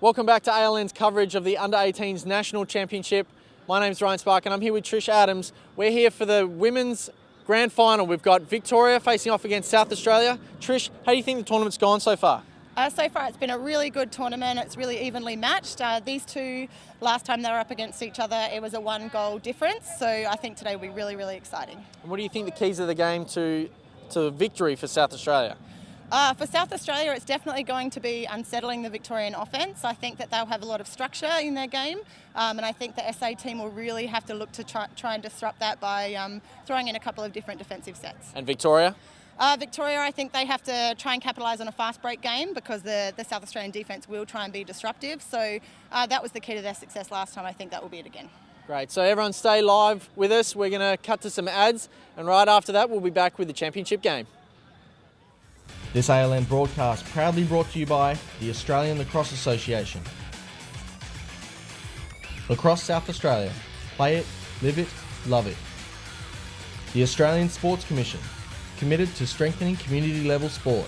Welcome back to ALN's coverage of the Under-18s National Championship. My name's Ryan Spark and I'm here with Trish Adams. We're here for the Women's Grand Final. We've got Victoria facing off against South Australia. Trish, how do you think the tournament's gone so far? So far it's been a really good tournament. It's really evenly matched. These two, last time they were up against each other, it was a 1-goal difference. So I think today will be really, really exciting. And what do you think the keys of the game to victory for South Australia? For South Australia, it's definitely going to be unsettling the Victorian offence. I think that they'll have a lot of structure in their game, and I think the SA team will really have to look to try and disrupt that by throwing in a couple of different defensive sets. And Victoria? Victoria, I think they have to try and capitalise on a fast break game because the South Australian defence will try and be disruptive. So that was the key to their success last time. I think that will be it again. Great. So everyone stay live with us. We're going to cut to some ads, and right after that we'll be back with the championship game. This ALN broadcast proudly brought to you by the Australian Lacrosse Association. Lacrosse South Australia. Play it, live it, love it. The Australian Sports Commission. Committed to strengthening community level sport.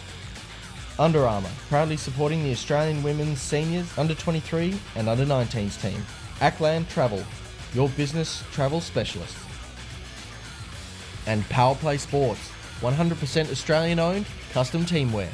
Under Armour, proudly supporting the Australian Women's Seniors, Under-23 and Under-19s team. Ackland Travel, your business travel specialist. And Power Play Sports, 100% Australian owned, custom teamwear.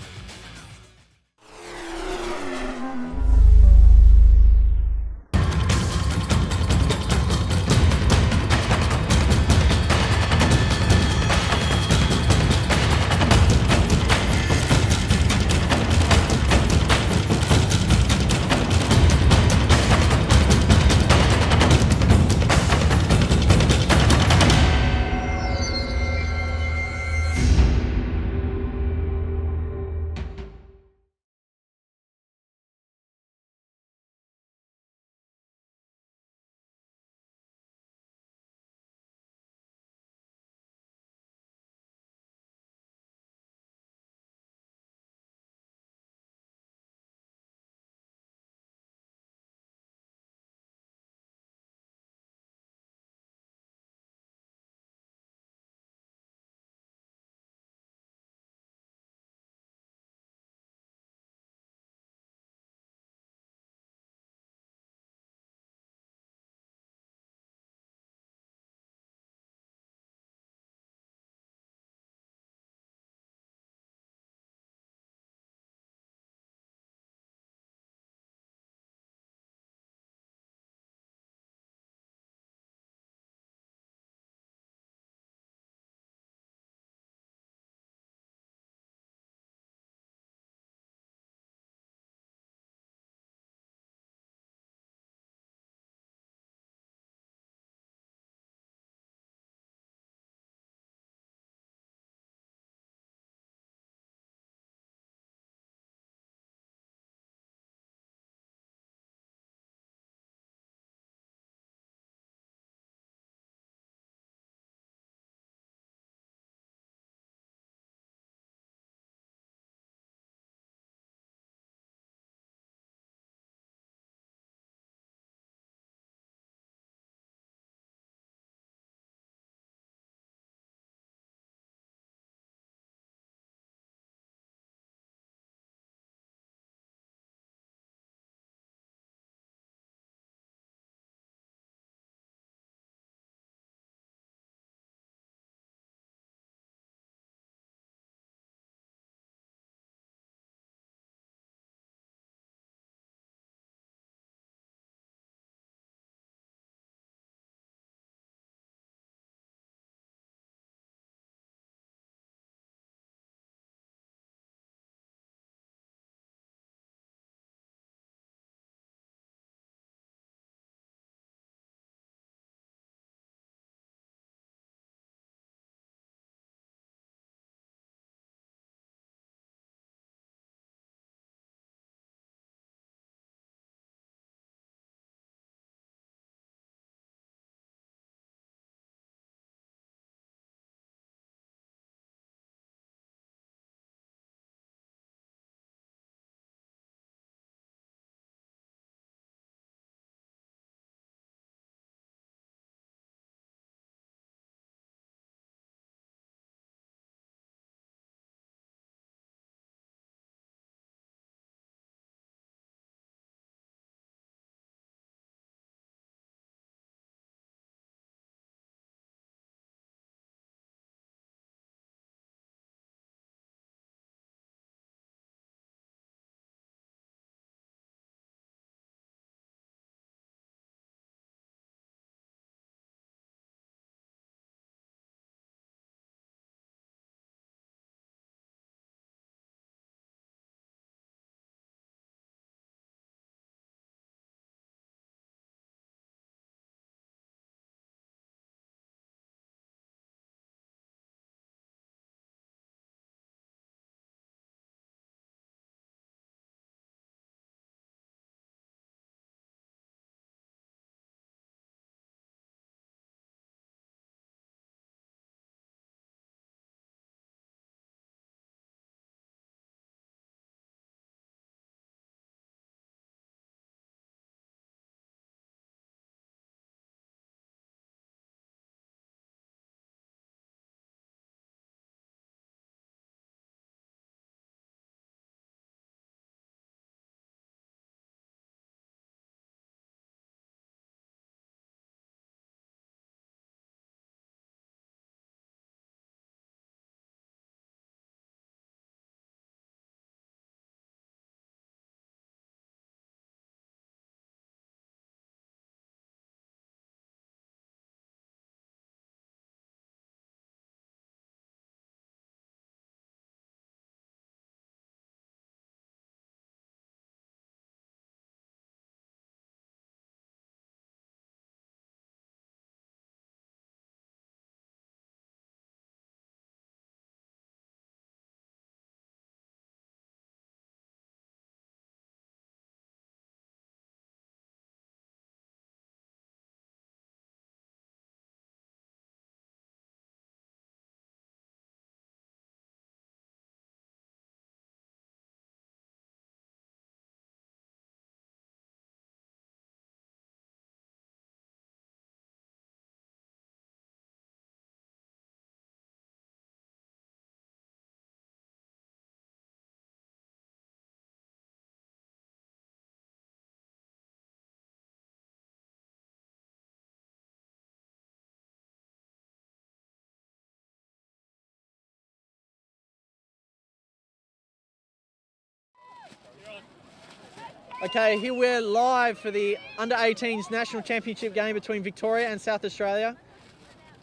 Okay, here we're live for the Under-18's National Championship game between Victoria and South Australia.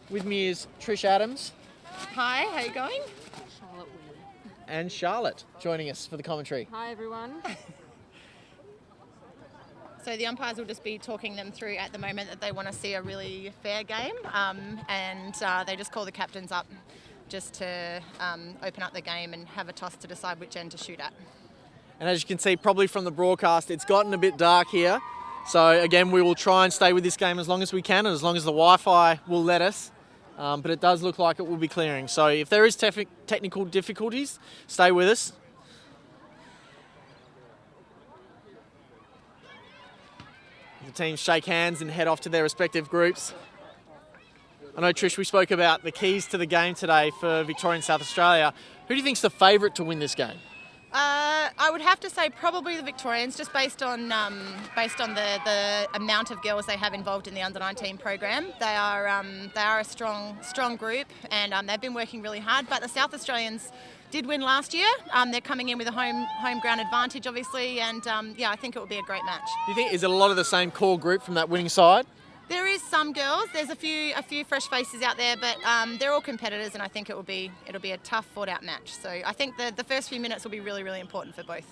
With me is Trish Adams. Hi, how you going? And Charlotte joining us for the commentary. Hi everyone. So the umpires will just be talking them through at the moment that they want to see a really fair game, and they just call the captains up just to open up the game and have a toss to decide which end to shoot at. And as you can see, probably from the broadcast, it's gotten a bit dark here. So again, we will try and stay with this game as long as we can and as long as the Wi-Fi will let us. But it does look like it will be clearing. So if there is technical difficulties, stay with us. The teams shake hands and head off to their respective groups. I know, Trish, we spoke about the keys to the game today for Victoria and South Australia. Who do you think's the favourite to win this game? I would have to say probably the Victorians, just based on the amount of girls they have involved in the Under-19 program. They are a strong group, and they've been working really hard. But the South Australians did win last year. They're coming in with a home ground advantage, obviously, and I think it will be a great match. Do you think is it a lot of the same core group from that winning side? There is some girls. There's a few fresh faces out there, but they're all competitors, and I think it'll be a tough, fought-out match. So I think the first few minutes will be really, really important for both.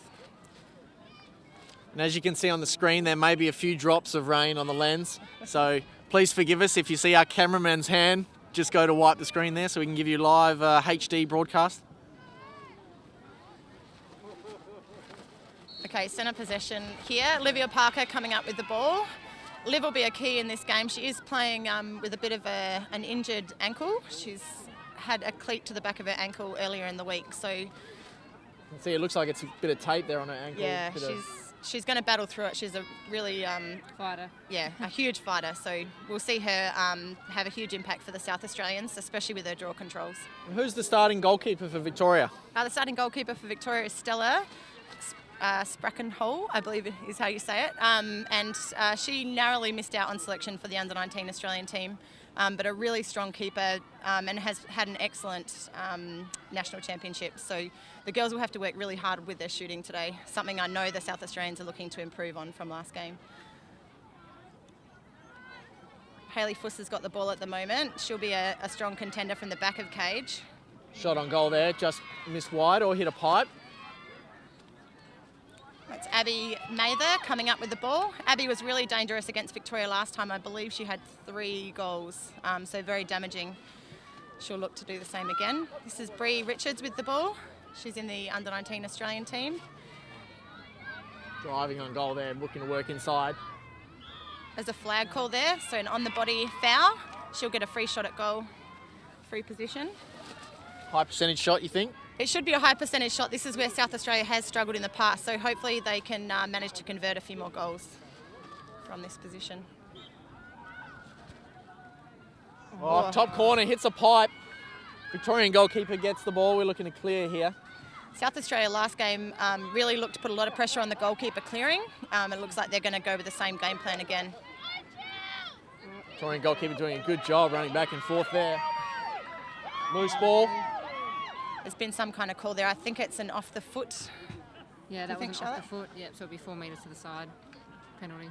And as you can see on the screen, there may be a few drops of rain on the lens. So please forgive us if you see our cameraman's hand. Just go to wipe the screen there so we can give you live HD broadcast. Okay, centre possession here. Olivia Parker coming up with the ball. Liv will be a key in this game. She is playing with a bit of an injured ankle. She's had a cleat to the back of her ankle earlier in the week. So see, it looks like it's a bit of tape there on her ankle. Yeah, she's going to battle through it. She's a really fighter. Yeah, a huge fighter. So we'll see her have a huge impact for the South Australians, especially with her draw controls. And who's the starting goalkeeper for Victoria? The starting goalkeeper for Victoria is Stella Sprackenhole, I believe is how you say it. And she narrowly missed out on selection for the Under-19 Australian team, but a really strong keeper and has had an excellent national championship. So the girls will have to work really hard with their shooting today, something I know the South Australians are looking to improve on from last game. Hayley Fuss has got the ball at the moment. She'll be a strong contender from the back of cage. Shot on goal there, just missed wide or hit a pipe. That's Abby Mather coming up with the ball. Abby was really dangerous against Victoria last time. I believe she had 3 goals, so very damaging. She'll look to do the same again. This is Bree Richards with the ball. She's in the Under-19 Australian team. Driving on goal there, looking to work inside. There's a flag call there, so an on-the-body foul. She'll get a free shot at goal, free position. High percentage shot, you think? It should be a high percentage shot. This is where South Australia has struggled in the past, so hopefully they can manage to convert a few more goals from this position. Oh, top corner, hits a pipe. Victorian goalkeeper gets the ball. We're looking to clear here. South Australia last game really looked to put a lot of pressure on the goalkeeper clearing. It looks like they're going to go with the same game plan again. Victorian goalkeeper doing a good job running back and forth there. Loose ball. There's been some kind of call there. I think it's an off the foot. Yeah, that was off the foot. Yep, so it'll be 4 metres to the side. Penalty.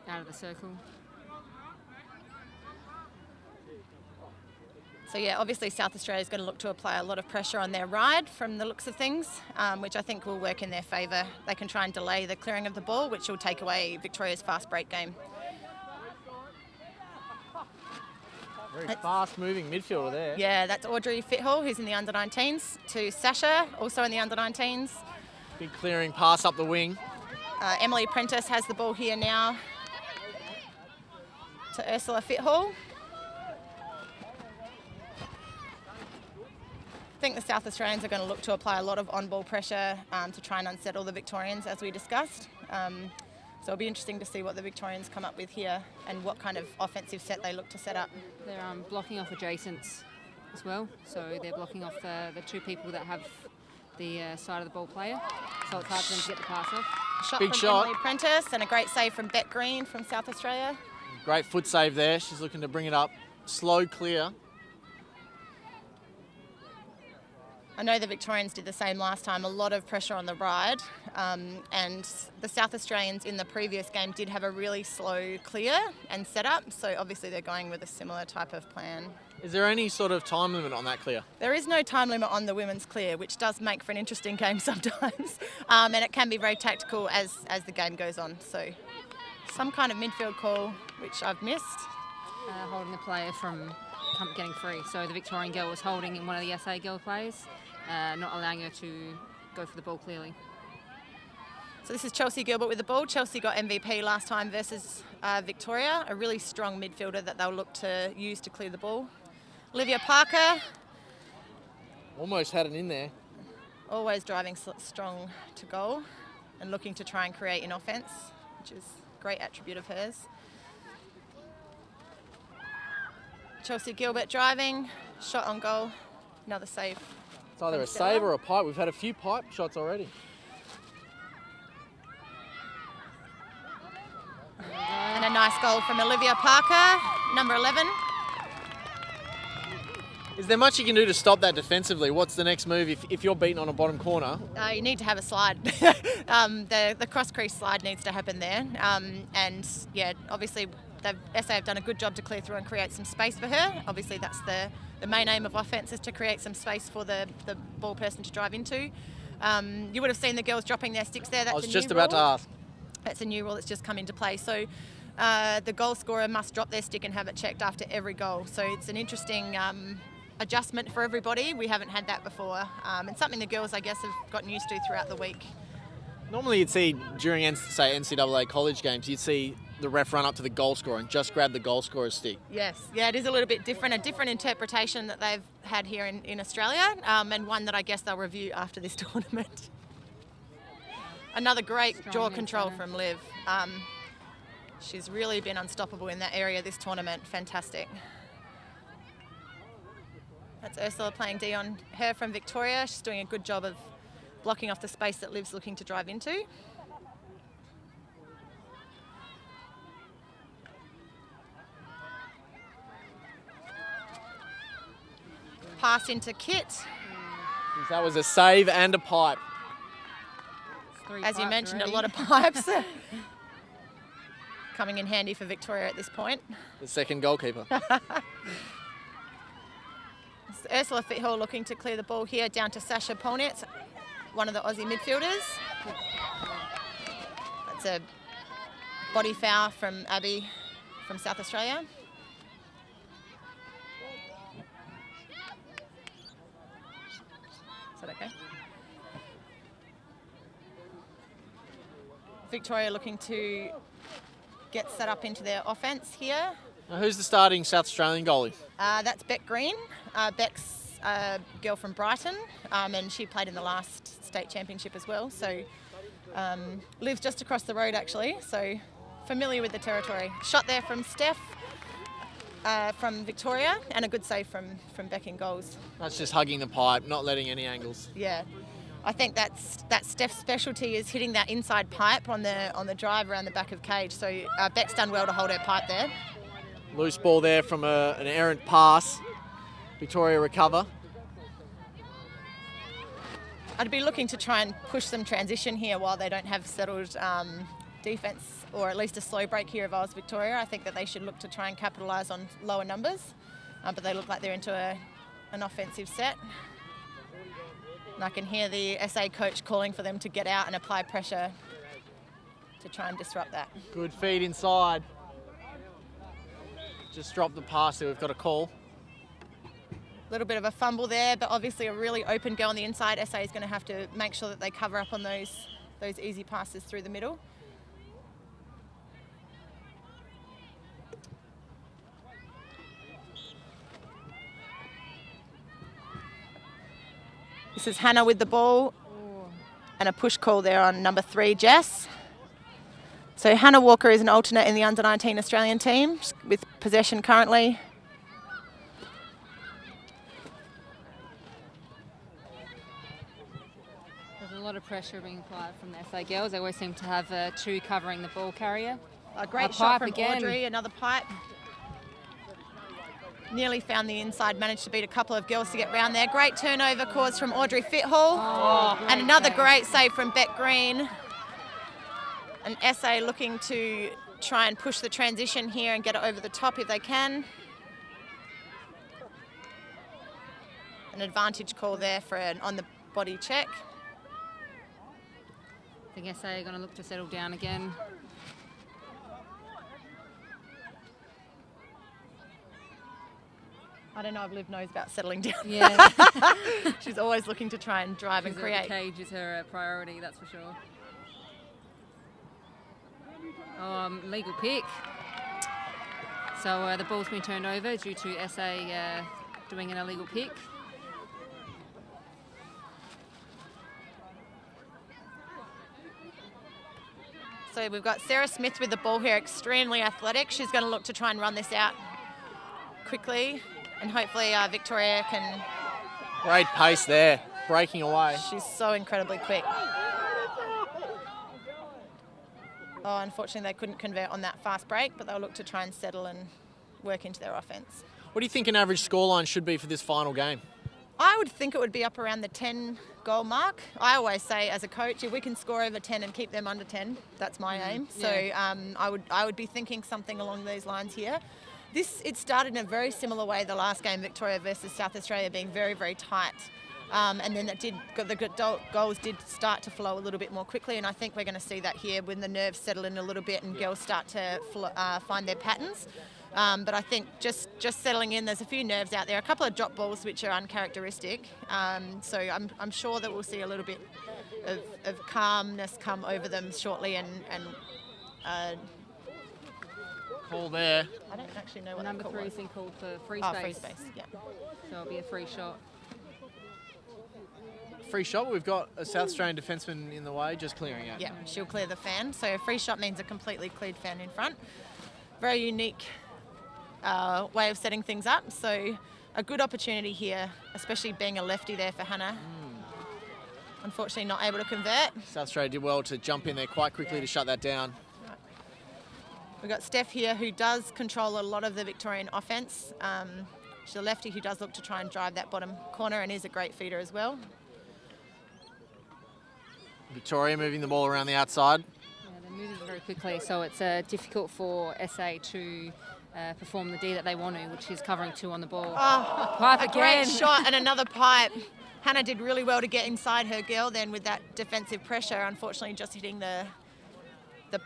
Out of the circle. So yeah, obviously South Australia is going to look to apply a lot of pressure on their ride from the looks of things, which I think will work in their favour. They can try and delay the clearing of the ball, which will take away Victoria's fast break game. Very fast-moving midfielder there. Yeah, that's Audrey Fithall, who's in the Under-19s, to Sasha, also in the Under-19s. Big clearing pass up the wing. Emily Prentice has the ball here now to Ursula Fithall. I think the South Australians are going to look to apply a lot of on-ball pressure to try and unsettle the Victorians, as we discussed. So it'll be interesting to see what the Victorians come up with here and what kind of offensive set they look to set up. They're blocking off adjacents as well, so they're blocking off the 2 people that have the side of the ball player, so it's hard for them to get the pass off. Big from shot. Emily Prentice and a great save from Beck Green from South Australia. Great foot save there. She's looking to bring it up. Slow clear. I know the Victorians did the same last time, a lot of pressure on the ride, and the South Australians in the previous game did have a really slow clear and setup, so obviously they're going with a similar type of plan. Is there any sort of time limit on that clear? There is no time limit on the women's clear, which does make for an interesting game sometimes, and it can be very tactical as the game goes on. So some kind of midfield call, which I've missed. Holding the player from getting free. So the Victorian girl was holding one of the SA girl players, not allowing her to go for the ball clearly. So this is Chelsea Gilbert with the ball. Chelsea got MVP last time versus Victoria, a really strong midfielder that they'll look to use to clear the ball. Olivia Parker. Almost had it in there. Always driving strong to goal and looking to try and create an offence, which is a great attribute of hers. Chelsea Gilbert driving, shot on goal, another save. It's either a save or a pipe. We've had a few pipe shots already. And a nice goal from Olivia Parker, number 11. Is there much you can do to stop that defensively? What's the next move if you're beaten on a bottom corner? You need to have a slide. The cross-crease slide needs to happen there. And yeah, obviously SA have done a good job to clear through and create some space for her. Obviously that's the main aim of offence, is to create some space for the ball person to drive into. You would have seen the girls dropping their sticks there. That's I was just about to ask. That's a new rule that's just come into play. So the goal scorer must drop their stick and have it checked after every goal. So it's an interesting adjustment for everybody. We haven't had that before. And something the girls, I guess, have gotten used to throughout the week. Normally you'd see during, say, NCAA college games, you'd see the ref run up to the goal scorer and just grab the goal scorer's stick. Yes, yeah, it is a little bit different, a different interpretation that they've had here in Australia, and one that I guess they'll review after this tournament. Another great jaw control from Liv. She's really been unstoppable in that area this tournament. Fantastic. That's Ursula playing D on her from Victoria. She's doing a good job of blocking off the space that Liv's looking to drive into. Pass into Kit. That was a save and a pipe. As you mentioned, a lot of pipes. Coming in handy for Victoria at this point. The second goalkeeper. Ursula Fithall looking to clear the ball here down to Sasha Polnitz, one of the Aussie midfielders. That's a body foul from Abby from South Australia. Is that okay? Victoria looking to get set up into their offence here. Now, who's the starting South Australian goalie? That's Beck Green. Beck's a girl from Brighton, and she played in the last state championship as well. So lives just across the road actually, so familiar with the territory. Shot there from Steph from Victoria, and a good save from Beck in goals. That's just hugging the pipe, not letting any angles. Yeah. I think that's Steph's specialty, is hitting that inside pipe on the drive around the back of cage. So Beck's done well to hold her pipe there. Loose ball there from an errant pass. Victoria recover. I'd be looking to try and push some transition here while they don't have settled defence, or at least a slow break here if I was Victoria. I think that they should look to try and capitalise on lower numbers, but they look like they're into an offensive set. And I can hear the SA coach calling for them to get out and apply pressure to try and disrupt that. Good feed inside. Just dropped the pass there, we've got a call. A little bit of a fumble there, but obviously a really open go on the inside. SA is going to have to make sure that they cover up on those easy passes through the middle. This is Hannah with the ball, and a push call there on number 3, Jess. So Hannah Walker is an alternate in the under-19 Australian team with possession currently. There's a lot of pressure being applied from the SA girls. They always seem to have 2 covering the ball carrier. A great shot from Audrey, another pipe. Nearly found the inside, managed to beat a couple of girls to get round there. Great turnover caused from Audrey Fithall. And another great save from Beck Green. And SA looking to try and push the transition here and get it over the top if they can. An advantage call there for an on-the-body check. I think SA are going to look to settle down again. I don't know if Liv knows about settling down. Yeah. She's always looking to try and drive and create. The cage is her priority, that's for sure. Legal pick. So the ball's been turned over due to SA doing an illegal pick. So we've got Sarah Smith with the ball here, extremely athletic. She's going to look to try and run this out quickly, and hopefully Victoria can... Great pace there, breaking away. She's so incredibly quick. Oh, unfortunately they couldn't convert on that fast break, but they'll look to try and settle and work into their offence. What do you think an average scoreline should be for this final game? I would think it would be up around the 10 goal mark. I always say as a coach, if we can score over 10 and keep them under 10, that's my aim. So I would be thinking something along these lines here. It started in a very similar way the last game, Victoria versus South Australia, being very, very tight. And then the goals did start to flow a little bit more quickly, and I think we're going to see that here when the nerves settle in a little bit and girls start to find their patterns. But I think just settling in, there's a few nerves out there, a couple of drop balls which are uncharacteristic. So I'm sure that we'll see a little bit of calmness come over them shortly and Call there. I don't actually know what Number that call 3 was. has been called for free space. Oh, free space, yeah. So it'll be a free shot. Free shot. We've got a South Australian defenceman in the way, just clearing out. Yeah, she'll clear the fan. So a free shot means a completely cleared fan in front. Very unique way of setting things up. So a good opportunity here, especially being a lefty there for Hannah. Unfortunately not able to convert. South Australia did well to jump in there quite quickly to shut that down. We've got Steph here who does control a lot of the Victorian offence. She's a lefty who does look to try and drive that bottom corner and is a great feeder as well. Victoria moving the ball around the outside. Yeah, they're moving very quickly, so it's difficult for SA to perform the D that they want to, which is covering 2 on the ball. Oh, Pipe a again. great shot and another pipe. Hannah did really well to get inside her girl then with that defensive pressure, unfortunately just hitting the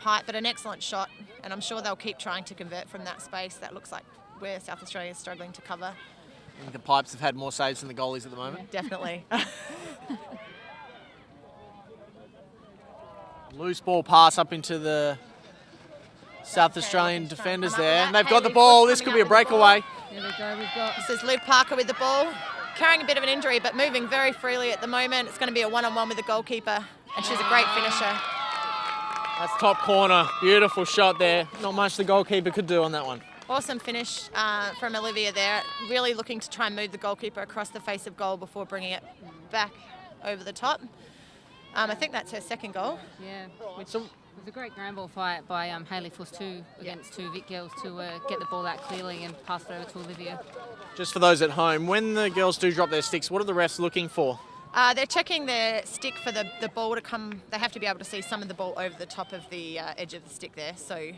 pipe, but an excellent shot, and I'm sure they'll keep trying to convert from that space. That looks like where South Australia is struggling to cover. I think the Pipes have had more saves than the goalies at the moment. Definitely. Loose ball pass up into the South Australian let's try defenders and come up there. with And that. they've got the Hayley ball. Foote This could be coming a up with the breakaway. Here we go, we've got... This is Liv Parker with the ball, carrying a bit of an injury, but moving very freely at the moment. It's going to be a one-on-one with the goalkeeper, and she's a great finisher. That's top corner. Beautiful shot there. Not much the goalkeeper could do on that one. Awesome finish from Olivia there. Really looking to try and move the goalkeeper across the face of goal before bringing it back over the top. I think that's her second goal. Yeah, which was a great ground ball fight by Hayley Fuss too against 2 Vic girls to get the ball out clearly and pass it over to Olivia. Just for those at home, when the girls do drop their sticks, what are the refs looking for? They're checking their stick for the ball to come. They have to be able to see some of the ball over the top of the edge of the stick there. So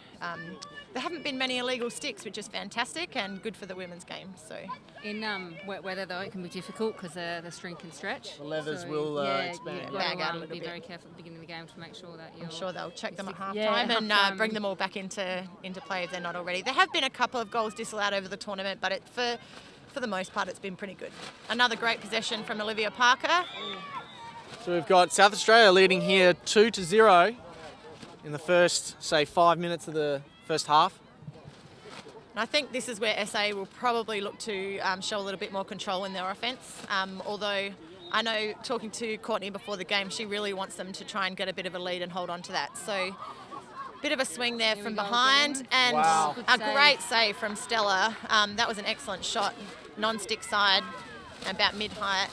there haven't been many illegal sticks, which is fantastic and good for the women's game. So In wet weather though, it can be difficult because the string can stretch. The leathers will expand. You've Bag out a got to little be bit. very careful at the beginning of the game to make sure that you're... I'm sure they'll check them at half Yeah, time and half-time. bring them all back into play if they're not already. There have been a couple of goals disallowed over the tournament, but for the most part, it's been pretty good. Another great possession from Olivia Parker. So we've got South Australia leading here 2-0 in the first, say, 5 minutes of the first half. And I think this is where SA will probably look to show a little bit more control in their offence. Although I know, talking to Courtney before the game, she really wants them to try and get a bit of a lead and hold on to that. So bit of a swing there Here from we go behind, again. and Wow. a Good save. great save from Stella. That was an excellent shot, non-stick side, about mid-height.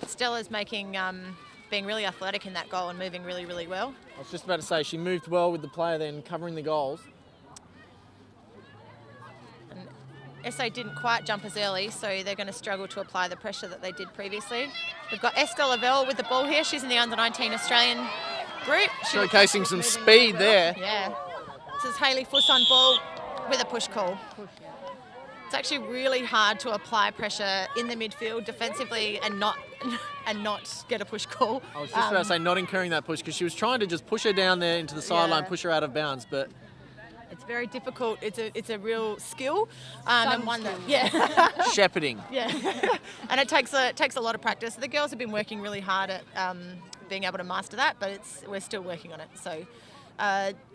Stella's being really athletic in that goal and moving really, really well. I was just about to say, she moved well with the player then covering the goals. SA didn't quite jump as early, so they're going to struggle to apply the pressure that they did previously. We've got Estelle Lavelle with the ball here. She's in the under-19 Australian group. Showcasing some speed there. Yeah. This is Hayley Fuss on ball with a push call. It's actually really hard to apply pressure in the midfield defensively and not get a push call. I was just about to say not incurring that push because she was trying to just push her down there into the sideline, push her out of bounds, but it's very difficult. It's a real skill, and one that shepherding. Yeah, and it takes a lot of practice. The girls have been working really hard at being able to master that, but we're still working on it. So.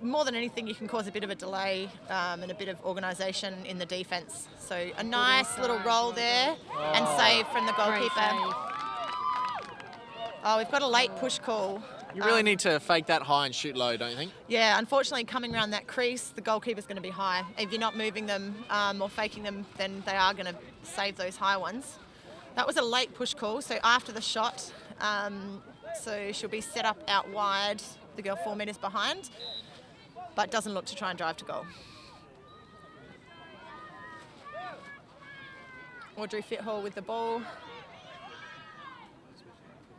More than anything, you can cause a bit of a delay and a bit of organisation in the defence. So a nice little roll there and save from the goalkeeper. Oh, we've got a late push call. You really need to fake that high and shoot low, don't you think? Yeah, unfortunately, coming around that crease, the goalkeeper's going to be high. If you're not moving them or faking them, then they are going to save those high ones. That was a late push call, so after the shot, so she'll be set up out wide. The girl 4 metres behind, but doesn't look to try and drive to goal. Audrey Fithall with the ball.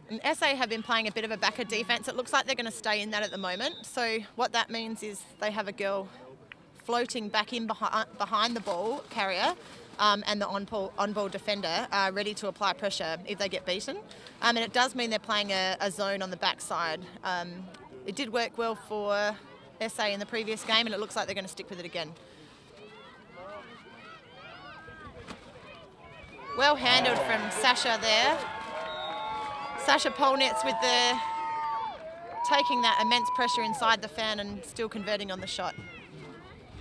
And SA have been playing a bit of a backer defence. It looks like they're going to stay in that at the moment. So what that means is they have a girl floating back in behind the ball carrier and the on-ball defender ready to apply pressure if they get beaten. And it does mean they're playing a zone on the backside. It did work well for SA in the previous game, and it looks like they're going to stick with it again. Well handled from Sasha there. Sasha Polnitz with taking that immense pressure inside the fan and still converting on the shot.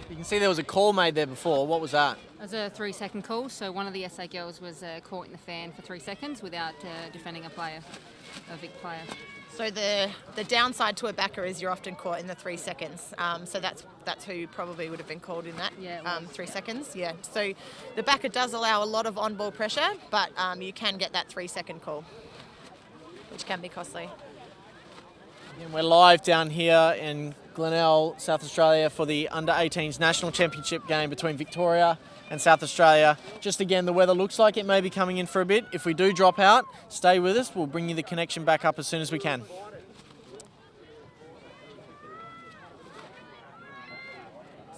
You can see there was a call made there before. What was that? It was a 3-second call, so one of the SA girls was caught in the fan for 3 seconds without defending a VIC player. So the downside to a backer is you're often caught in the 3 seconds. So that's who probably would have been called in that 3 seconds. Yeah. So the backer does allow a lot of on-ball pressure, but you can get that 3-second call, which can be costly. And we're live down here in Glenelg, South Australia for the Under-18's National Championship game between Victoria and South Australia. Just again, the weather looks like it may be coming in for a bit. If we do drop out, stay with us. We'll bring you the connection back up as soon as we can.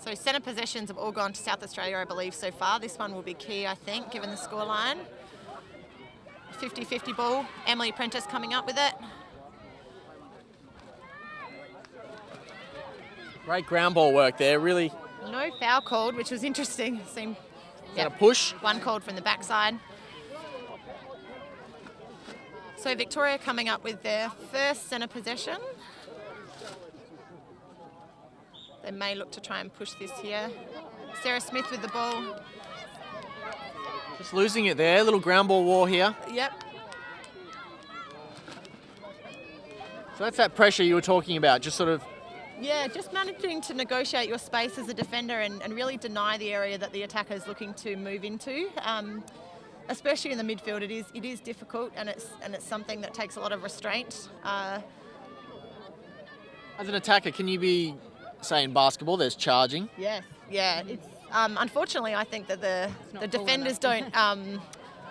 So centre possessions have all gone to South Australia, I believe, so far. This one will be key, I think, given the scoreline. 50-50 ball. Emily Prentice coming up with it. Great ground ball work there, really. No foul called, which was interesting. Seemed a push. One called from the backside. So Victoria coming up with their first centre possession. They may look to try and push this here. Sarah Smith with the ball. Just losing it there. Little ground ball war here. Yep. So that's that pressure you were talking about, just sort of. Yeah, just managing to negotiate your space as a defender and really deny the area that the attacker is looking to move into. Especially in the midfield, it is difficult, and it's something that takes a lot of restraint. As an attacker, can you be, say in basketball, there's charging? Yes, yeah. It's unfortunately, I think that the defenders don't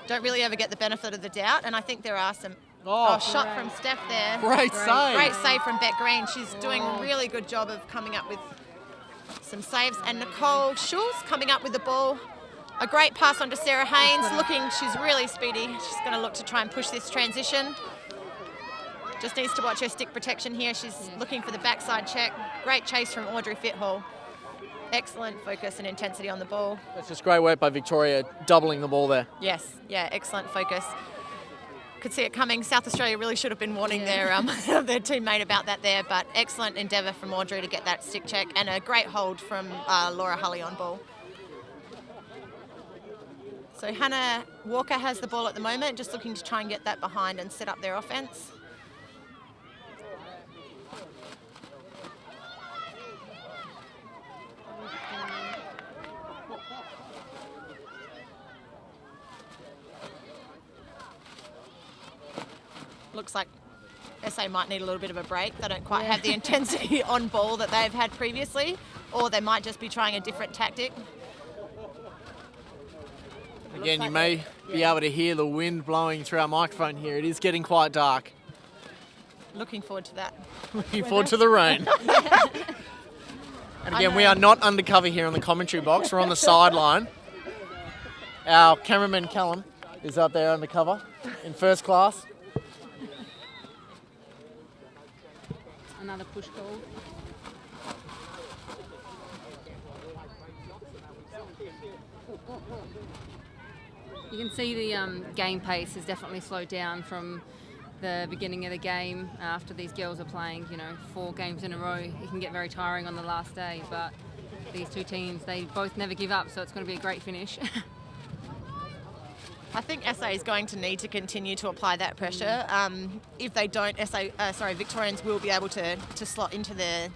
really ever get the benefit of the doubt, and I think there are some. Shot from Steph there. Great save. Great save from Beck Green. She's doing a really good job of coming up with some saves. And Nicole Schulz coming up with the ball. A great pass on to Sarah Haynes. She's really speedy. She's going to look to try and push this transition. Just needs to watch her stick protection here. She's looking for the backside check. Great chase from Audrey Fithall. Excellent focus and intensity on the ball. That's just great work by Victoria, doubling the ball there. Yes, yeah, excellent focus. Could see it coming. South Australia really should have been warning their teammate about that there, but excellent endeavour from Audrey to get that stick check and a great hold from Laura Hulley on ball. So Hannah Walker has the ball at the moment, just looking to try and get that behind and set up their offence. Looks like SA might need a little bit of a break. They don't quite have the intensity on ball that they've had previously, or they might just be trying a different tactic. Again, you may be able to hear the wind blowing through our microphone here. It is getting quite dark. Looking forward to that. Looking forward to the rain. And again, we are not undercover here on the commentary box. We're on the sideline. Our cameraman, Callum, is up there undercover in first class. Another push goal. You can see the game pace has definitely slowed down from the beginning of the game. After these girls are playing, 4 games in a row, it can get very tiring on the last day, but these two teams, they both never give up, so it's going to be a great finish. I think SA is going to need to continue to apply that pressure. If they don't, Victorians will be able to slot into their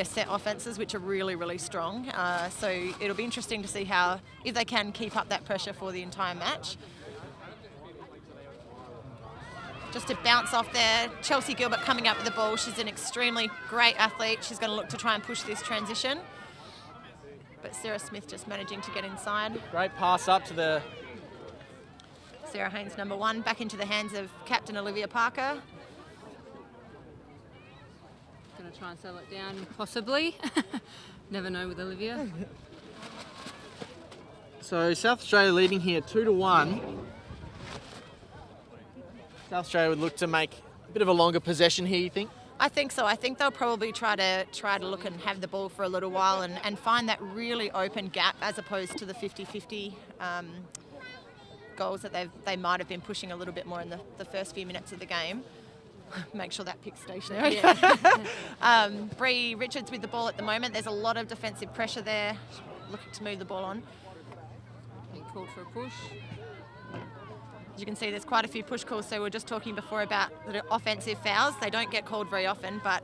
set offences, which are really, really strong. So it'll be interesting to see if they can keep up that pressure for the entire match. Just to bounce off there, Chelsea Gilbert coming up with the ball. She's an extremely great athlete. She's going to look to try and push this transition. But Sarah Smith just managing to get inside. Great pass up to the... Sarah Haynes, number 1, back into the hands of Captain Olivia Parker. Going to try and settle it down, possibly. Never know with Olivia. So South Australia leading here 2-1. South Australia would look to make a bit of a longer possession here, you think? I think so. I think they'll probably try to look and have the ball for a little while and find that really open gap as opposed to the 50-50 goals that they might have been pushing a little bit more in the first few minutes of the game. Make sure that pick's stationary. Yeah. Bree Richards with the ball at the moment. There's a lot of defensive pressure there, looking to move the ball on. Being called for a push. As you can see, there's quite a few push calls. So we were just talking before about the offensive fouls. They don't get called very often, but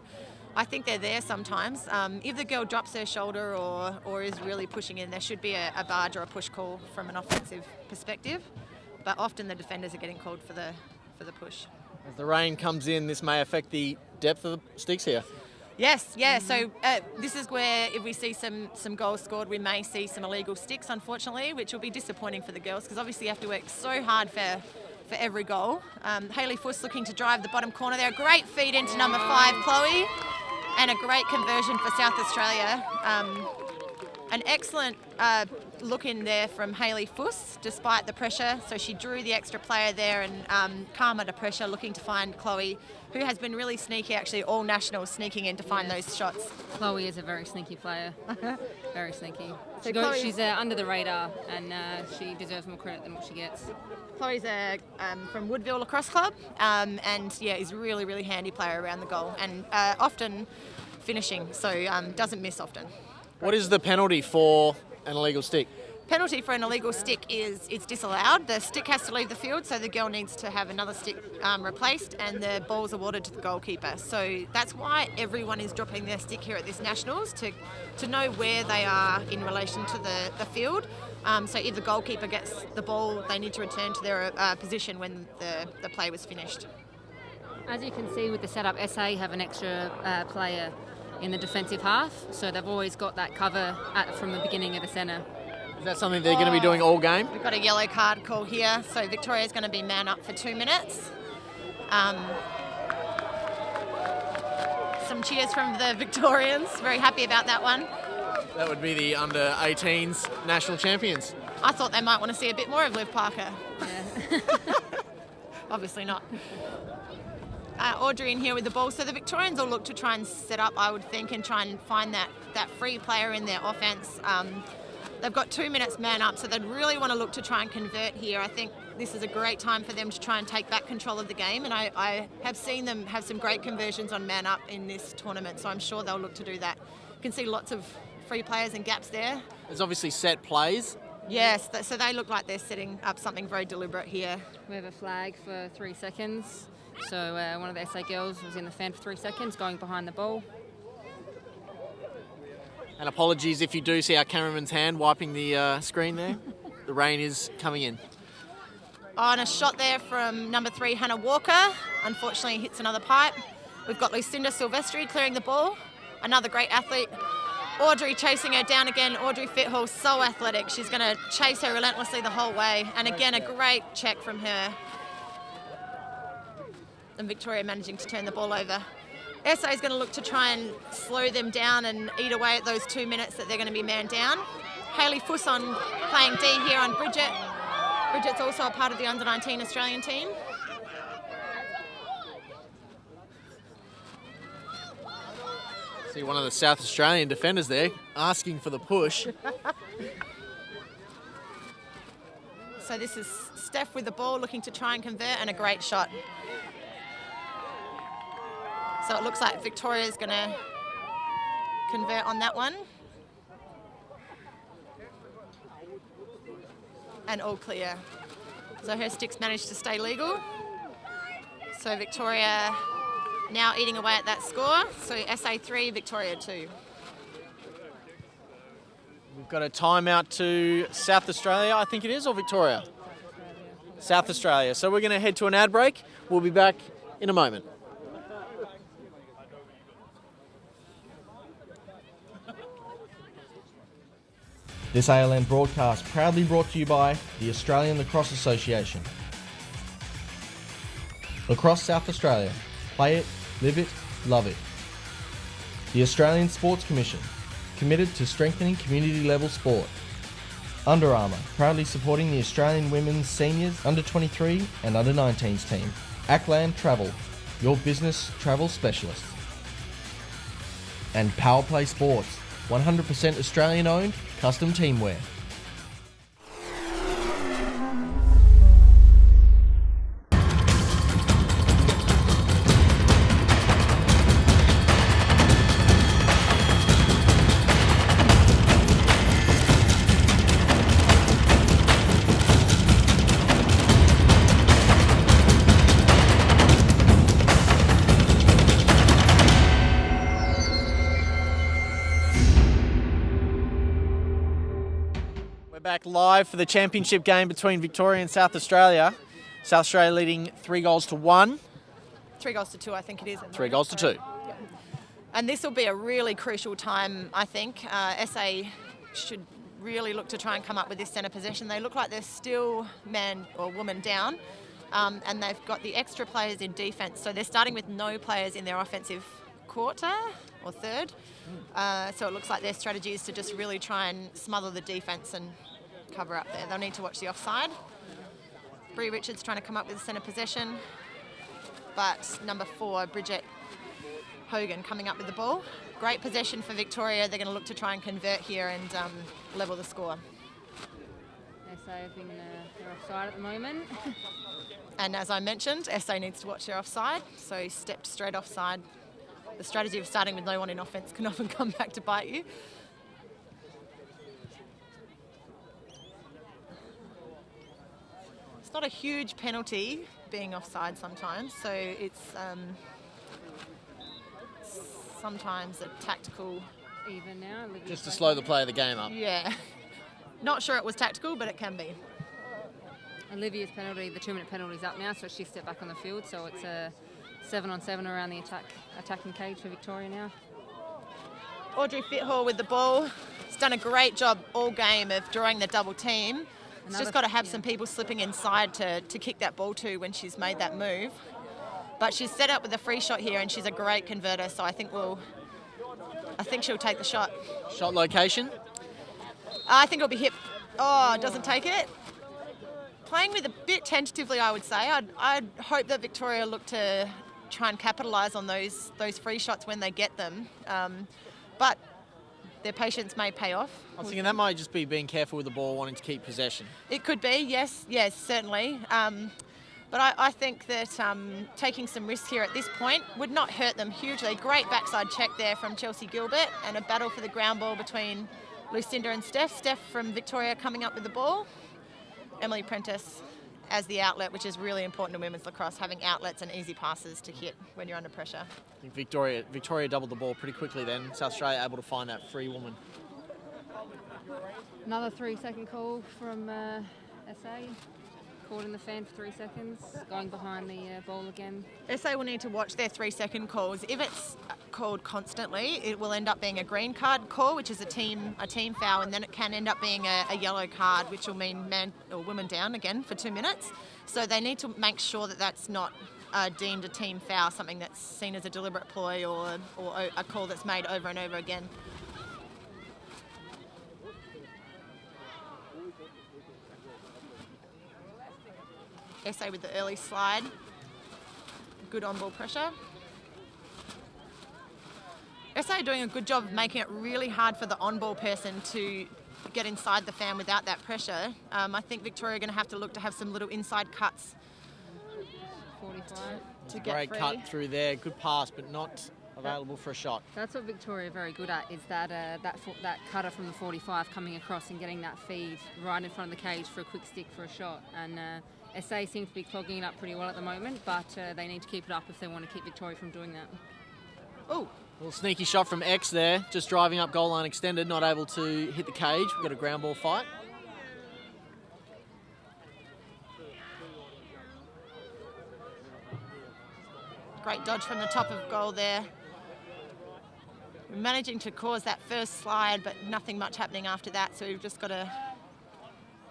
I think they're there sometimes. If the girl drops her shoulder or is really pushing in, there should be a barge or a push call from an offensive perspective. But often the defenders are getting called for the push. As the rain comes in, this may affect the depth of the sticks here. Yes, yeah. So this is where if we see some goals scored, we may see some illegal sticks, unfortunately, which will be disappointing for the girls because obviously you have to work so hard for every goal. Hayley Fuss looking to drive the bottom corner there. A great feed into number 5, Chloe, and a great conversion for South Australia. An excellent look in there from Hayley Fuss, despite the pressure. So she drew the extra player there and calm under pressure, looking to find Chloe, who has been really sneaky, actually, all nationals sneaking in to find those shots. Chloe is a very sneaky player. Very sneaky. So She's under the radar and she deserves more credit than what she gets. Chloe's from Woodville Lacrosse Club and, yeah, is a really, really handy player around the goal and often finishing, so doesn't miss often. What is the penalty for an illegal stick? Penalty for an illegal stick is it's disallowed. The stick has to leave the field, so the girl needs to have another stick replaced and the ball's awarded to the goalkeeper. So that's why everyone is dropping their stick here at this Nationals, to know where they are in relation to the field. So if the goalkeeper gets the ball, they need to return to their position when the play was finished. As you can see with the setup, SA have an extra player in the defensive half, so they've always got that cover from the beginning of the centre. Is that something they're going to be doing all game? We've got a yellow card call here, so Victoria's going to be man up for 2 minutes. Some cheers from the Victorians, very happy about that one. That would be the under 18's national champions. I thought they might want to see a bit more of Liv Parker. Yeah. Obviously not. Audrey in here with the ball. So the Victorians will look to try and set up, I would think, and try and find that free player in their offence. They've got 2 minutes man up, so they'd really want to look to try and convert here. I think this is a great time for them to try and take back control of the game, and I have seen them have some great conversions on man up in this tournament, so I'm sure they'll look to do that. You can see lots of free players and gaps there. There's obviously set plays. Yes, so they look like they're setting up something very deliberate here. We have a flag for 3 seconds. So one of the SA girls was in the fan for 3 seconds, going behind the ball. And apologies if you do see our cameraman's hand wiping the screen there. The rain is coming in. On a shot there from number 3, Hannah Walker. Unfortunately hits another pipe. We've got Lucinda Silvestri clearing the ball. Another great athlete. Audrey chasing her down again. Audrey Fithall, so athletic. She's going to chase her relentlessly the whole way. And again, a great check from her. And Victoria managing to turn the ball over. SA is going to look to try and slow them down and eat away at those 2 minutes that they're going to be man down. Hayley Fusson playing D here on Bridget. Bridget's also a part of the under-19 Australian team. See one of the South Australian defenders there asking for the push. So this is Steph with the ball looking to try and convert, and a great shot. So it looks like Victoria's going to convert on that one. And all clear. So her sticks managed to stay legal. So Victoria now eating away at that score. So SA 3, Victoria 2. We've got a timeout to South Australia, I think it is, or Victoria? South Australia. So we're going to head to an ad break. We'll be back in a moment. This ALN broadcast proudly brought to you by the Australian Lacrosse Association. Lacrosse South Australia. Play it, live it, love it. The Australian Sports Commission. Committed to strengthening community-level sport. Under Armour, proudly supporting the Australian women's seniors, under-23 and under-19s team. Ackland Travel, your business travel specialist. And Power Play Sports, 100% Australian-owned, custom teamwear. Back live for the championship game between Victoria and South Australia. South Australia leading 3-1. 3 goals to 2, I think it is. 3-2. Yeah. And this will be a really crucial time, I think. SA should really look to try and come up with this centre possession. They look like they're still man or woman down, and they've got the extra players in defence. So they're starting with no players in their offensive quarter or third. So it looks like their strategy is to just really try and smother the defence and cover up there. They'll need to watch the offside. Bree Richards trying to come up with a centre possession, but number 4, Bridget Hogan, coming up with the ball. Great possession for Victoria. They're going to look to try and convert here and level the score. SA have been they're offside at the moment. And as I mentioned, SA needs to watch their offside, so he stepped straight offside. The strategy of starting with no one in offence can often come back to bite you. It's not a huge penalty being offside sometimes, so it's sometimes a tactical. Even now. Just to slow the play of the game up. Yeah. Not sure it was tactical, but it can be. Olivia's penalty, the 2-minute penalty is up now, so she stepped back on the field, so it's a 7-on-7 around the attacking cage for Victoria now. Audrey Fithall with the ball. She's done a great job all game of drawing the double team. She's just got to have some people slipping inside to kick that ball to when she's made that move. But she's set up with a free shot here, and she's a great converter, so I think she'll take the shot. Shot location? I think it'll be hit. Oh, it doesn't take it. Playing with a bit tentatively, I would say. I'd hope that Victoria look to try and capitalise on those free shots when they get them. But their patience may pay off. I was thinking that might just be being careful with the ball, wanting to keep possession. It could be, yes, certainly. But I think that taking some risk here at this point would not hurt them hugely. Great backside check there from Chelsea Gilbert, and a battle for the ground ball between Lucinda and Steph. Steph from Victoria coming up with the ball. Emily Prentice as the outlet, which is really important in women's lacrosse, having outlets and easy passes to hit when you're under pressure. I think Victoria doubled the ball pretty quickly then. South Australia able to find that free woman. Another 3-second call from SA. caught in the fan for 3 seconds, going behind the ball again. SA will need to watch their 3-second calls. If it's called constantly, it will end up being a green card call, which is a team foul, and then it can end up being a yellow card, which will mean man or woman down again for 2 minutes. So they need to make sure that that's not deemed a team foul, something that's seen as a deliberate ploy or a call that's made over and over again. SA with the early slide. Good on-ball pressure. SA doing a good job of making it really hard for the on-ball person to get inside the fan without that pressure. I think Victoria are going to have to look to have some little inside cuts. 45. To get Great free. cut through there. Good pass, but not available for a shot. That's what Victoria are very good at, is that that cutter from the 45 coming across and getting that feed right in front of the cage for a quick stick for a shot. And SA seem to be clogging it up pretty well at the moment, but they need to keep it up if they want to keep Victoria from doing that. Oh, Little sneaky shot from X there, just driving up goal line extended, not able to hit the cage. We've got a ground ball fight. great dodge from the top of goal there. Managing to cause that first slide, but nothing much happening after that, so we've just got to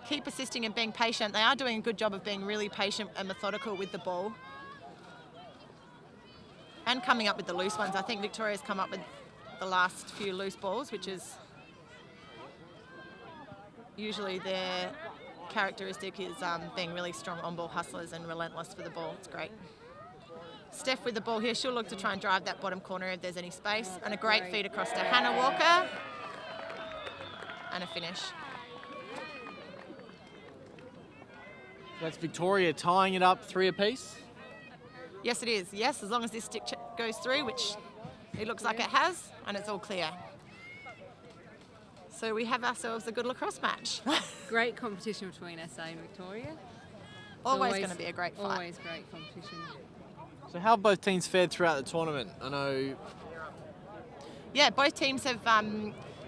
keep assisting and being patient. They are doing a good job of being really patient and methodical with the ball. And coming up with the loose ones. I think Victoria's come up with the last few loose balls, which is usually their characteristic, is being really strong on-ball hustlers and relentless for the ball. It's great. Steph with the ball here. She'll look to try and drive that bottom corner if there's any space. And a great feed across to Hannah Walker. And a finish. That's Victoria tying it up 3 apiece. Yes, it is. Yes, as long as this stick goes through, which it looks like it has, and it's all clear. So we have ourselves a good lacrosse match. Great competition between SA and Victoria. Always going to be a great fight. Always great competition. So how have both teams fared throughout the tournament? I know... Yeah, both teams have...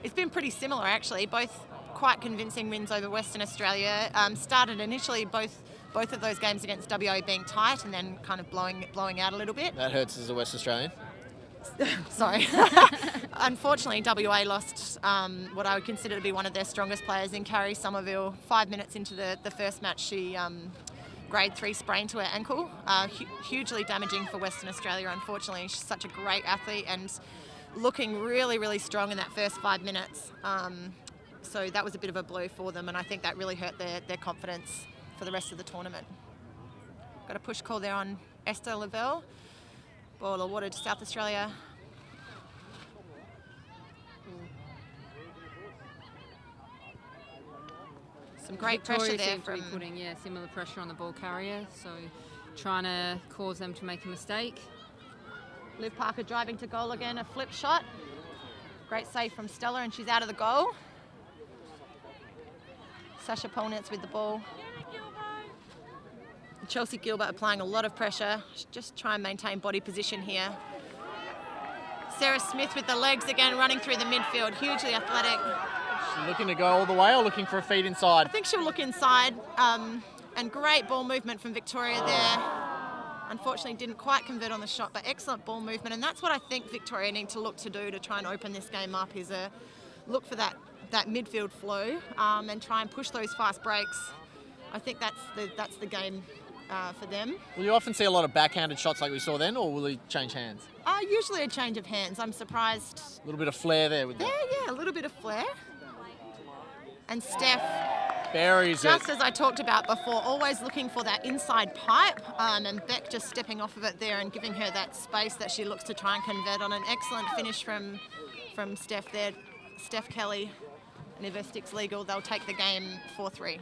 it's been pretty similar, actually. Both quite convincing wins over Western Australia. Started initially both of those games against WA being tight and then kind of blowing out a little bit. That hurts as a West Australian. Sorry. Unfortunately, WA lost what I would consider to be one of their strongest players in Carrie Somerville. 5 minutes into the first match, she grade 3 sprain to her ankle. Hugely damaging for Western Australia, unfortunately. She's such a great athlete and looking really, really strong in that first 5 minutes. So that was a bit of a blow for them, and I think that really hurt their confidence for the rest of the tournament. Got a push call there on Esther Lavelle. Ball awarded to South Australia. Some great Victoria pressure there seem to be from... putting similar pressure on the ball carrier, so trying to cause them to make a mistake. Liv Parker driving to goal again, a flip shot. Great save from Stella, and she's out of the goal. Sasha Polnitz with the ball. Chelsea Gilbert applying a lot of pressure. Just try and maintain body position here. Sarah Smith with the legs again, running through the midfield. Hugely athletic. She's looking to go all the way or looking for a feed inside? I think she'll look inside. And great ball movement from Victoria there. Unfortunately didn't quite convert on the shot, but excellent ball movement. And that's what I think Victoria need to look to do to try and open this game up, is look for that midfield flow and try and push those fast breaks. I think that's the game for them. Will you often see a lot of backhanded shots like we saw then, or will they change hands? Usually a change of hands. I'm surprised. A little bit of flair there with that. Yeah, a little bit of flair. And Steph, buries it. just as I talked about before, always looking for that inside pipe, and Beck just stepping off of it there and giving her that space that she looks to try and convert on. An excellent finish from Steph there. Steph Kelly, and if her stick's legal, they'll take the game 4-3.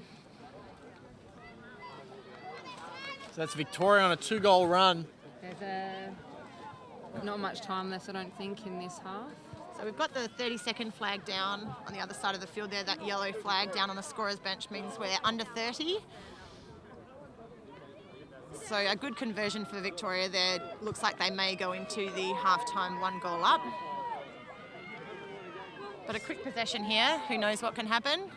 So that's Victoria on a 2-goal run. There's not much time left, I don't think, in this half. So we've got the 30-second flag down on the other side of the field there. That yellow flag down on the scorer's bench means we're under 30. So a good conversion for Victoria there. Looks like they may go into the half-time 1 goal up. But a quick possession here. Who knows what can happen?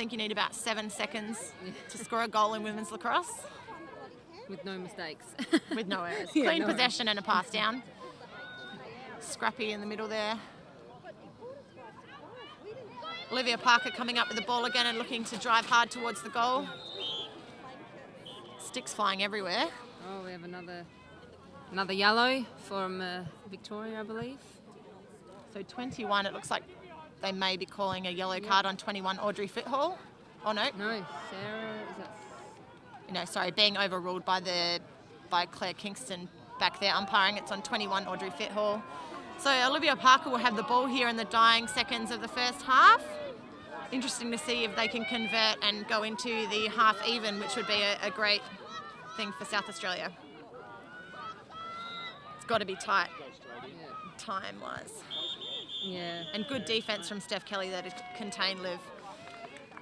think you need about 7 seconds to score a goal in women's lacrosse. With no mistakes. With no errors. Yeah, Clean no possession and a pass down. Scrappy in the middle there. Olivia Parker coming up with the ball again and looking to drive hard towards the goal. Sticks flying everywhere. Oh, we have another yellow from Victoria, I believe. So 21, it looks like they may be calling a yellow card on 21 Audrey Fithall. Oh no. No, Sarah, is that? No, sorry, being overruled by Claire Kingston back there umpiring. It's on 21 Audrey Fithall. So Olivia Parker will have the ball here in the dying seconds of the first half. Interesting to see if they can convert and go into the half even, which would be a great thing for South Australia. It's got to be tight, time-wise. Yeah. And good defence from Steph Kelly that has contained Liv.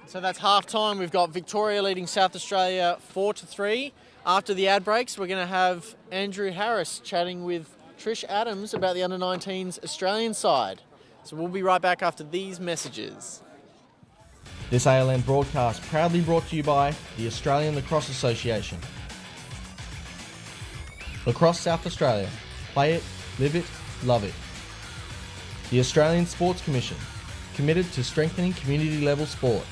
So that's half time. We've got Victoria leading South Australia 4-3. After the ad breaks, we're going to have Andrew Harris chatting with Trish Adams about the under-19s Australian side. So we'll be right back after these messages. This ALN broadcast proudly brought to you by the Australian Lacrosse Association. Lacrosse South Australia. Play it, live it, love it. The Australian Sports Commission. Committed to strengthening community level sport.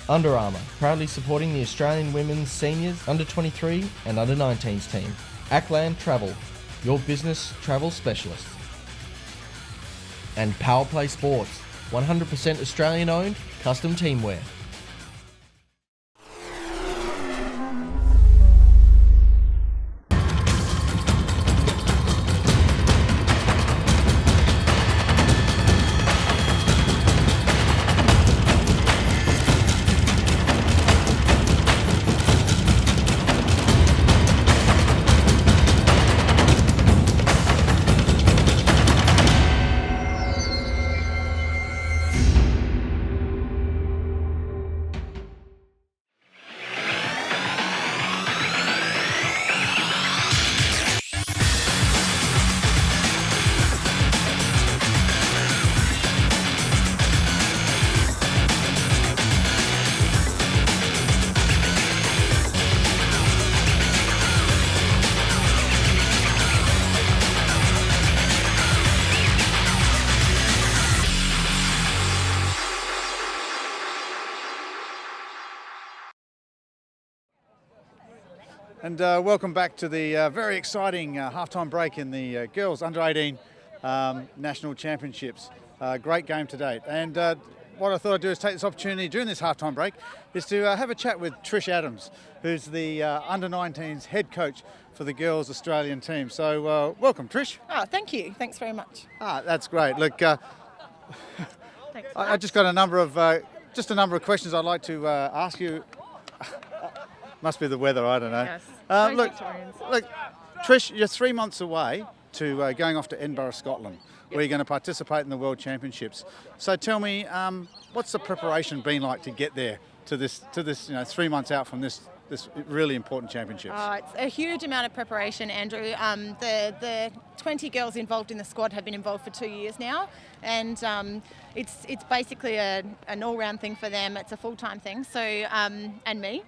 Under Armour, proudly supporting the Australian women's seniors, under-23 and under-19s team. Ackland Travel, your business travel specialist. And Power Play Sports, 100% Australian owned, custom teamwear. And welcome back to the very exciting halftime break in the girls under-18 national championships. Great game to date. And what I thought I'd do is take this opportunity during this halftime break is to have a chat with Trish Adams, who's the under-19s head coach for the girls Australian team. So welcome, Trish. Oh, thank you. Thanks very much. That's great. Look, Thanks. I just got a number of questions I'd like to ask you. Must be the weather, I don't know. Yes. Look, Trish, you're 3 months away to going off to Edinburgh, Scotland, where you're going to participate in the World Championships. So tell me, what's the preparation been like to get there to this? 3 months out from this really important championship? It's a huge amount of preparation, Andrew. The 20 girls involved in the squad have been involved for 2 years now, and it's basically an all-round thing for them. It's a full-time thing. So and me,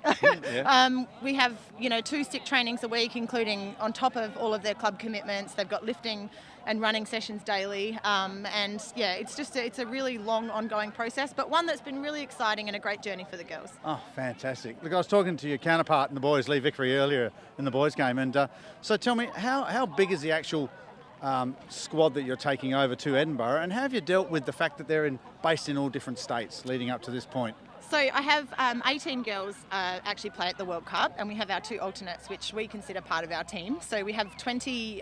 we have 2 stick trainings a week, including on top of all of their club commitments. They've got lifting and running sessions daily, and it's a really long, ongoing process, but one that's been really exciting and a great journey for the girls. Oh, fantastic! Look, I was talking to your counterpart in the boys, Lee Vickery, earlier in the boys' game, and so tell me, how big is the actual squad that you're taking over to Edinburgh, and how have you dealt with the fact that they're based in all different states leading up to this point? So I have 18 girls actually play at the World Cup, and we have our 2 alternates, which we consider part of our team. So we have 20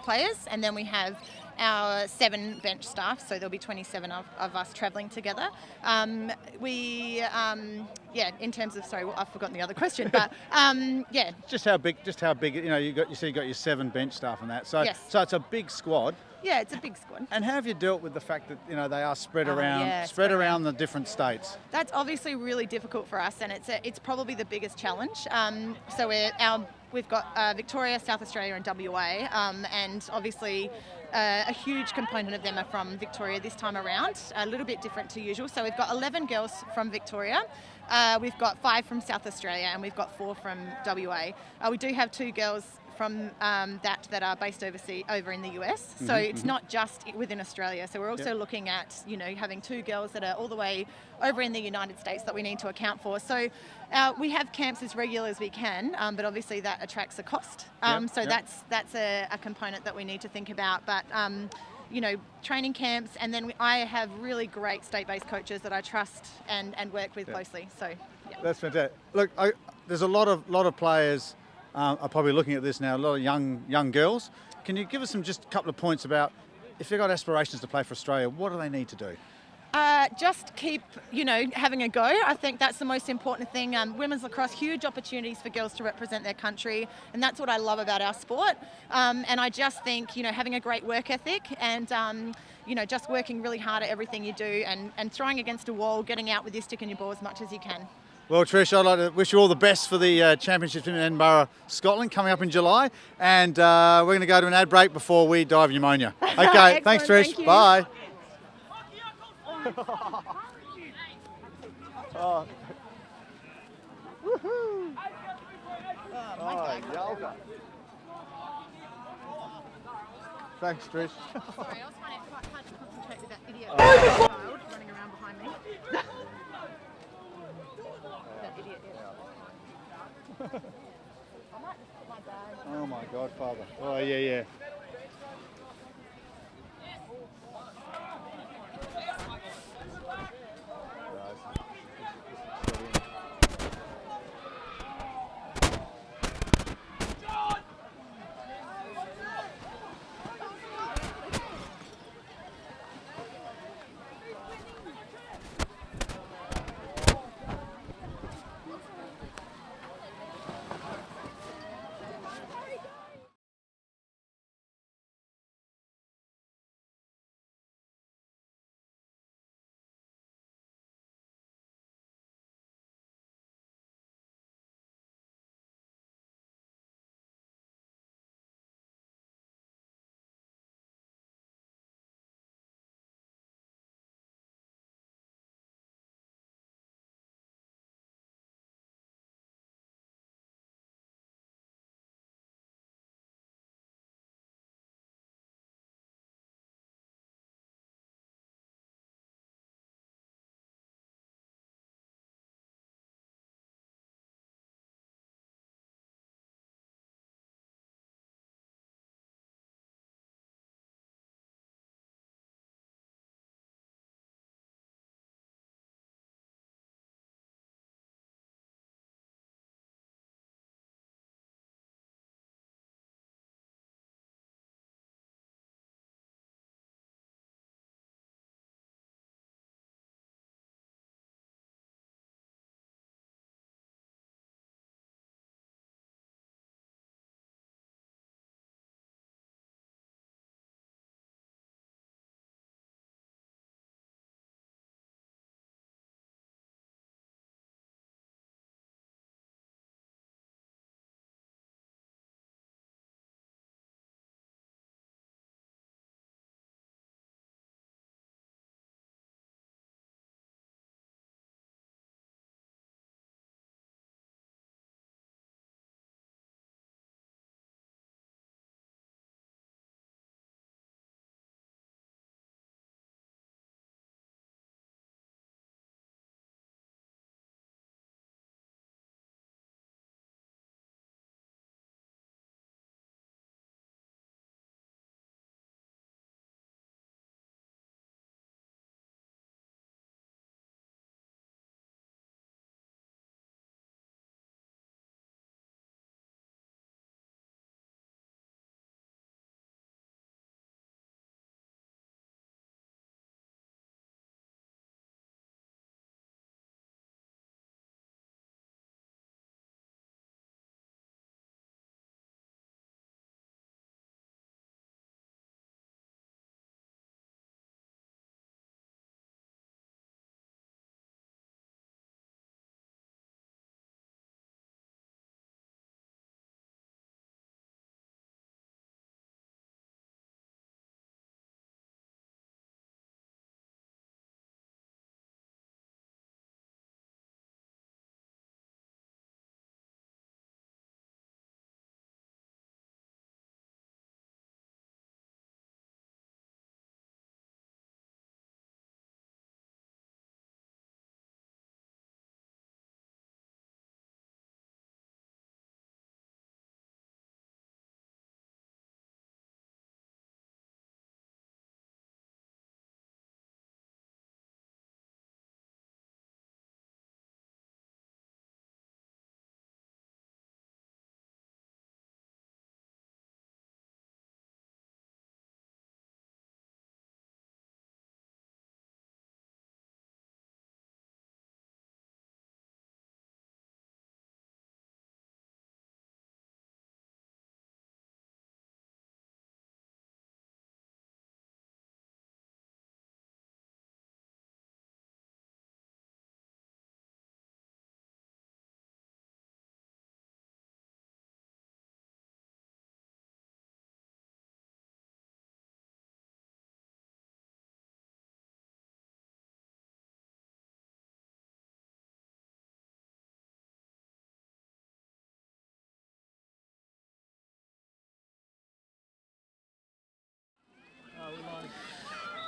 players, and then we have our 7 bench staff, so there'll be 27 of us travelling together. In terms of, sorry, I've forgotten the other question, but Just how big, you said you got your 7 bench staff and that, so Yes. So it's a big squad. Yeah, it's a big squad. And how have you dealt with the fact that they are spread spread around the different states? That's obviously really difficult for us, and it's probably the biggest challenge. We've got Victoria, South Australia and WA, and obviously a huge component of them are from Victoria this time around, a little bit different to usual. So we've got 11 girls from Victoria, we've got 5 from South Australia, and we've got 4 from WA. We do have 2 girls from that are based over in the US. So it's not just within Australia. So we're also looking at, having 2 girls that are all the way over in the United States that we need to account for. So we have camps as regular as we can, but obviously that attracts a cost. That's a component that we need to think about. But training camps, and then I have really great state-based coaches that I trust and work with closely. So that's fantastic. Look, there's a lot of players are probably looking at this now. A lot of young girls. Can you give us just a couple of points about if they've got aspirations to play for Australia, what do they need to do? Just keep, having a go. I think that's the most important thing. Women's lacrosse, huge opportunities for girls to represent their country, and that's what I love about our sport. And I just think, having a great work ethic and, just working really hard at everything you do and throwing against a wall, getting out with your stick and your ball as much as you can. Well, Trish, I'd like to wish you all the best for the Championships in Edinburgh, Scotland, coming up in July. And we're going to go to an ad break before we die of pneumonia. Okay, thanks, Trish. Thank Bye. Oh. Woohoo! Oh, yoga. Thanks, Trish. Sorry, I was trying to concentrate with that idiot child running around behind me. That idiot, I might just put my bag. Oh my God, Father. Oh yeah.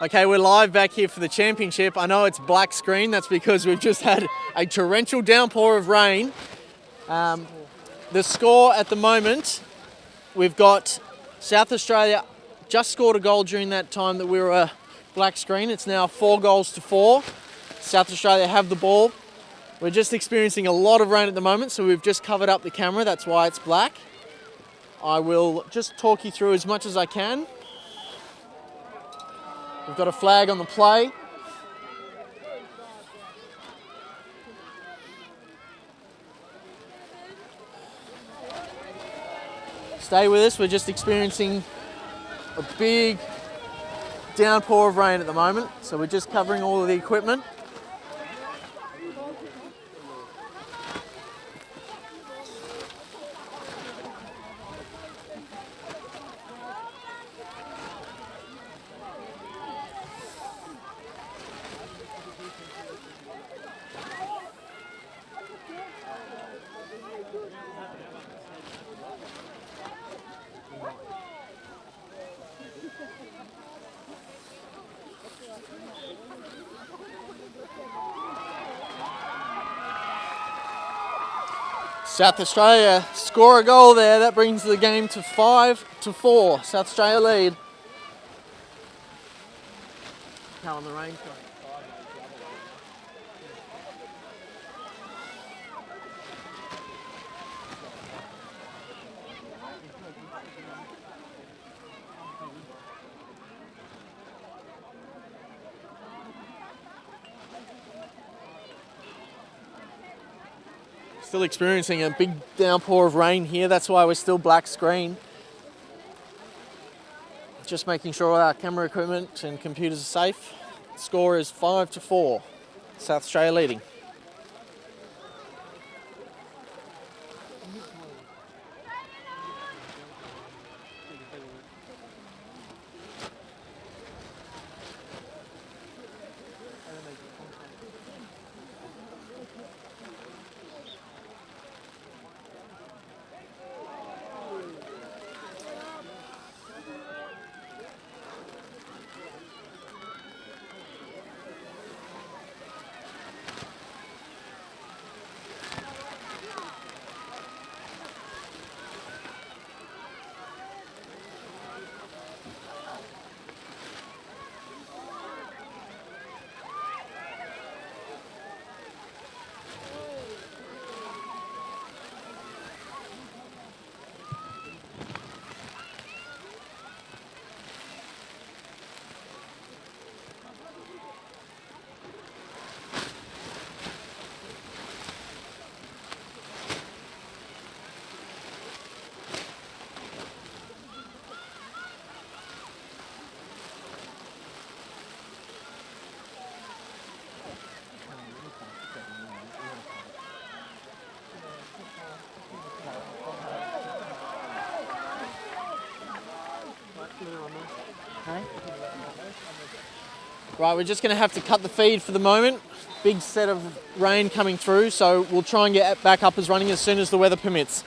Okay, we're live back here for the championship. I know it's black screen, that's because we've just had a torrential downpour of rain. The score at the moment, we've got South Australia just scored a goal during that time that we were black screen. It's now 4-4. South Australia have the ball. We're just experiencing a lot of rain at the moment, so we've just covered up the camera, that's why it's black. I will just talk you through as much as I can. We've got a flag on the play. Stay with us, we're just experiencing a big downpour of rain at the moment, so we're just covering all of the equipment. South Australia score a goal there, that brings the game to 5-4. South Australia lead. How on the rain? Still experiencing a big downpour of rain here, that's why we're still black screen. Just making sure all our camera equipment and computers are safe. The score is 5-4, South Australia leading. Right, we're just going to have to cut the feed for the moment. Big set of rain coming through, so we'll try and get back up as running as soon as the weather permits.